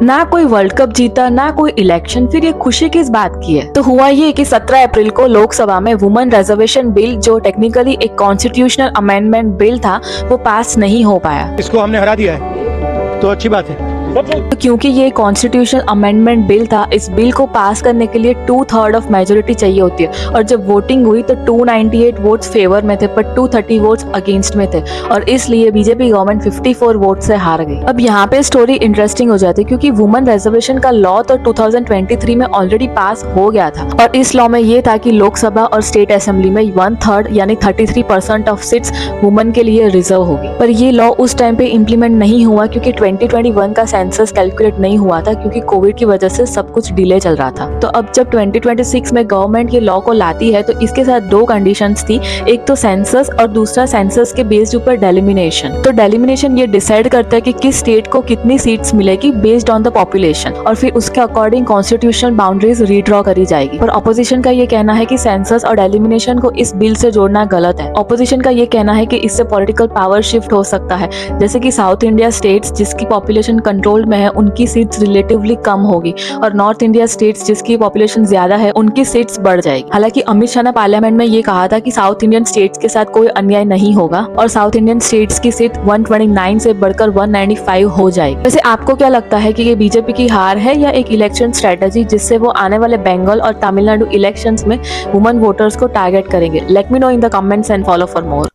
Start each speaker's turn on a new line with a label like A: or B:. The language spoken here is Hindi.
A: ना कोई वर्ल्ड कप जीता, ना कोई इलेक्शन, फिर ये खुशी किस बात की है? तो हुआ ये कि 17 अप्रैल को लोकसभा में वुमेन रिजर्वेशन बिल, जो टेक्निकली एक कॉन्स्टिट्यूशनल अमेंडमेंट बिल था, वो पास नहीं हो पाया।
B: इसको हमने हरा दिया है तो अच्छी बात है।
A: तो क्योंकि ये कॉन्स्टिट्यूशनल अमेंडमेंट बिल था, इस बिल को पास करने के लिए 2/3 ऑफ मेजोरिटी चाहिए होती है, और जब वोटिंग हुई तो 298 वोट्स फेवर में थे, पर 230 वोट्स अगेंस्ट में थे, और इसलिए बीजेपी गवर्नमेंट 54 वोट से हार गई। अब यहाँ पे स्टोरी इंटरेस्टिंग हो जाती है, क्योंकि वुमेन रिजर्वेशन का लॉ तो 2023 में ऑलरेडी पास हो गया था, और इस लॉ में ये था कि लोकसभा और स्टेट असेंबली में 1/3 यानी 33% ऑफ सीट्स वुमेन के लिए रिजर्व होगी। पर ये लॉ उस टाइम पे इम्प्लीमेंट नहीं हुआ, क्योंकि 2021 का सेंसस कैलकुलेट नहीं हुआ था, क्योंकि कोविड की वजह से सब कुछ डिले चल रहा था। तो अब जब 2026 में गवर्नमेंट ये लॉ को लाती है, तो इसके साथ दो कंडीशंस थी, एक तो सेंसस और दूसरा सेंसस के बेस्ड ऊपर डेलिमिनेशन। तो डेलिमिनेशन ये डिसाइड करता है कि किस स्टेट को कितनी सीट्स मिलेगी बेस्ड ऑन द पॉपुलेशन, और फिर उसके अकॉर्डिंग कॉन्स्टिट्यूशनल बाउंड्रीज रीड्रॉ करी जाएगी। पर ऑपोजिशन का ये कहना है कि सेंसस और डेलिमिनेशन को इस बिल से जोड़ना गलत है। ऑपोजिशन का ये कहना है कि इससे पॉलिटिकल पावर शिफ्ट हो सकता है, जैसे कि साउथ इंडिया स्टेट्स जिसकी पॉपुलेशन कंट्रोल में है उनकी सीट्स रिलेटिवली कम होगी, और नॉर्थ इंडिया स्टेट्स जिसकी पॉपुलेशन ज्यादा है उनकी सीट्स बढ़ जाएगी। हालांकि अमित शाह ने पार्लियामेंट में ये कहा था कि साउथ इंडियन स्टेट्स के साथ कोई अन्याय नहीं होगा, और साउथ इंडियन स्टेट्स की सीट 129 से बढ़कर 195 हो जाएगी। वैसे आपको क्या लगता है कि ये बीजेपी की हार है या एक इलेक्शन स्ट्रेटेजी, जिससे वो आने वाले बंगाल और तमिलनाडु इलेक्शंस में वुमेन वोटर्स को टारगेट करेंगे? Let me know in the comments and follow for more.